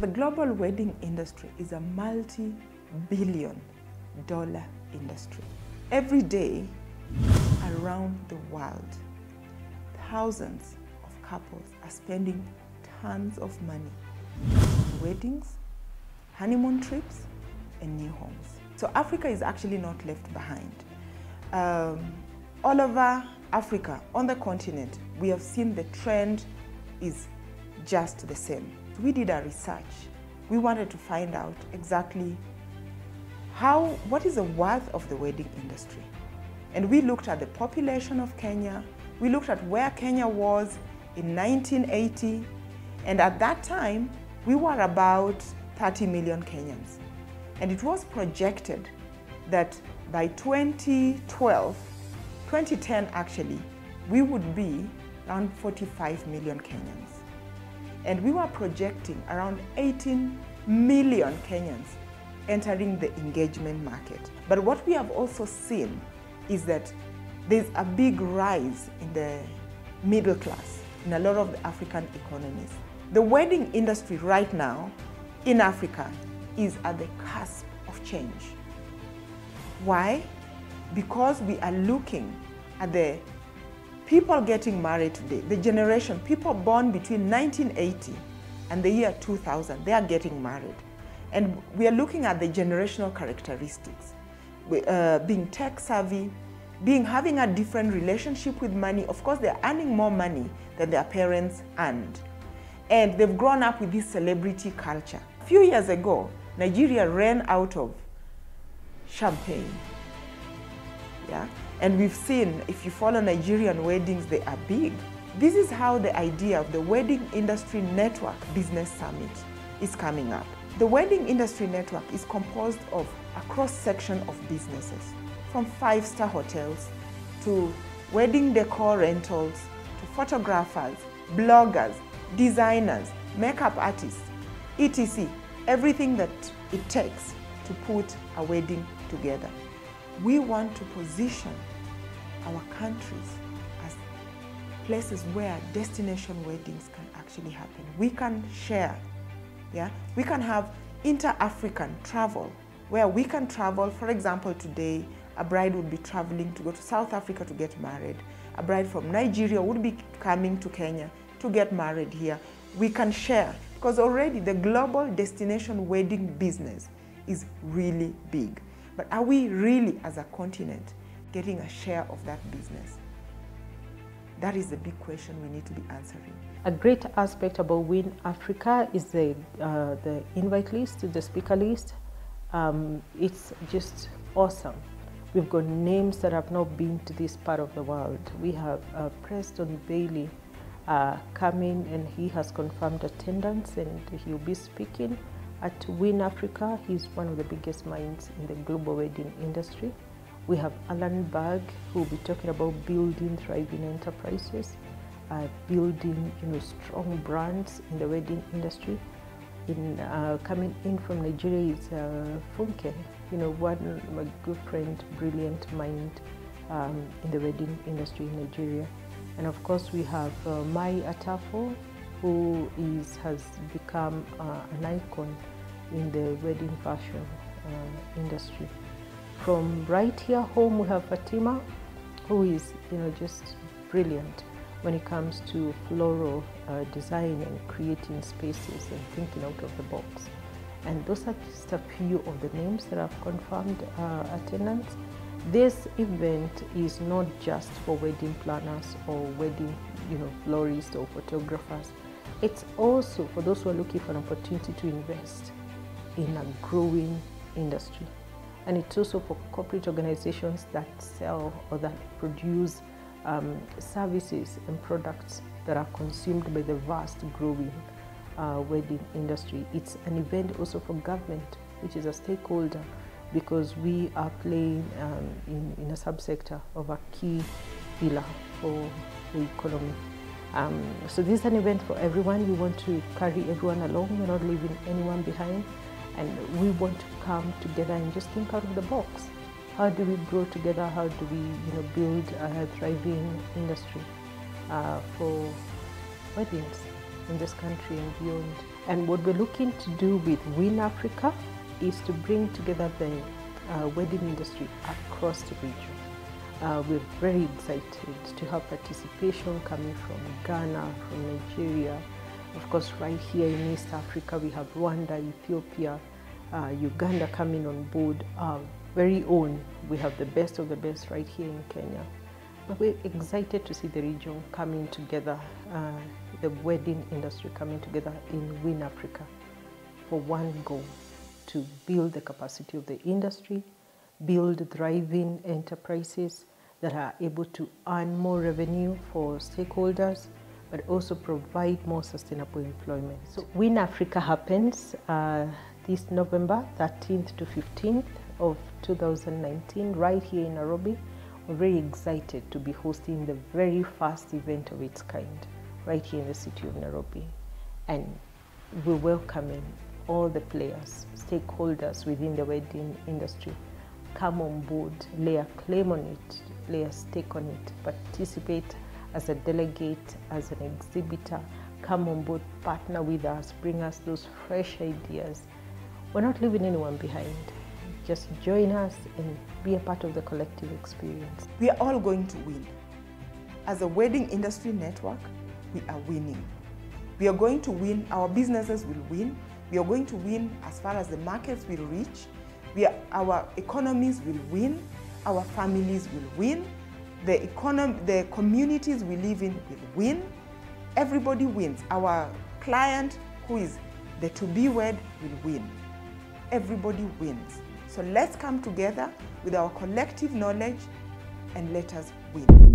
The global wedding industry is a multi-billion-dollar industry. Every day around the world, thousands of couples are spending tons of money on weddings, honeymoon trips, and new homes. So Africa is actually not left behind. All over Africa, on the continent, we have seen the trend is just the same. We did our research. We wanted to find out exactly what is the worth of the wedding industry. And we looked at the population of Kenya. We looked at where Kenya was in 1980. And at that time, we were about 30 million Kenyans. And it was projected that by 2010 actually, we would be around 45 million Kenyans. And we were projecting around 18 million Kenyans entering the engagement market. But what we have also seen is that there's a big rise in the middle class in a lot of the African economies. The wedding industry right now in Africa is at the cusp of change. Why? Because we are looking at the people getting married today, the generation, people born between 1980 and the year 2000, they are getting married. And we are looking at the generational characteristics, being tech savvy, having a different relationship with money. Of course, they're earning more money than their parents earned. And they've grown up with this celebrity culture. A few years ago, Nigeria ran out of champagne. Yeah? And we've seen, if you follow Nigerian weddings, they are big. This is how the idea of the Wedding Industry Network Business Summit is coming up. The Wedding Industry Network is composed of a cross-section of businesses, from five-star hotels to wedding decor rentals, to photographers, bloggers, designers, makeup artists, etc. Everything that it takes to put a wedding together. We want to position our countries as places where destination weddings can actually happen. We can share, yeah? We can have inter-African travel, where we can travel. For example, today, a bride would be traveling to go to South Africa to get married. A bride from Nigeria would be coming to Kenya to get married here. We can share, because already the global destination wedding business is really big. But are we really, as a continent, getting a share of that business? That is the big question we need to be answering. A great aspect about Win Africa is the invite list, the speaker list. It's just awesome. We've got names that have not been to this part of the world. We have Preston Bailey coming, and he has confirmed attendance, and he'll be speaking at Win Africa. He's one of the biggest minds in the global wedding industry. We have Alan Berg, who will be talking about building thriving enterprises, building strong brands in the wedding industry. Coming in from Nigeria is Funke, one my good friend, brilliant mind in the wedding industry in Nigeria. And of course, we have Mai Atafo, who has become an icon in the wedding fashion industry. From right here home, we have Fatima, who is just brilliant when it comes to floral design and creating spaces and thinking out of the box. And those are just a few of the names that have confirmed attendance. This event is not just for wedding planners or wedding florists or photographers. It's also for those who are looking for an opportunity to invest in a growing industry. And it's also for corporate organizations that sell or that produce services and products that are consumed by the vast growing wedding industry. It's an event also for government, which is a stakeholder, because we are playing in a subsector of a key pillar for the economy. So this is an event for everyone. We want to carry everyone along. We're not leaving anyone behind. And we want to come together and just think out of the box. How do we grow together? How do we build a thriving industry for weddings? in this country and beyond. And what we're looking to do with Win Africa is to bring together the wedding industry across the region. We're very excited to have participation coming from Ghana, from Nigeria. Of course, right here in East Africa, we have Rwanda, Ethiopia, Uganda coming on board. Our very own, we have the best of the best right here in Kenya. But we're excited to see the region coming together, the wedding industry coming together in Win Africa for one goal: to build the capacity of the industry, build thriving enterprises that are able to earn more revenue for stakeholders, but also provide more sustainable employment. So Win Africa happens this November 13th to 15th of 2019 right here in Nairobi. We're very excited to be hosting the very first event of its kind right here in the city of Nairobi. And we're welcoming all the players, stakeholders within the wedding industry. Come on board, lay a claim on it, lay a stake on it, participate as a delegate, as an exhibitor. Come on board, partner with us, bring us those fresh ideas. We're not leaving anyone behind. Just join us and be a part of the collective experience. We are all going to win. As a wedding industry network, we are winning. We are going to win, our businesses will win. We are going to win as far as the markets will reach. Our economies will win. Our families will win. The communities we live in will win. Everybody wins. Our client, who is the to-be-wed, will win. Everybody wins. So let's come together with our collective knowledge and let us win.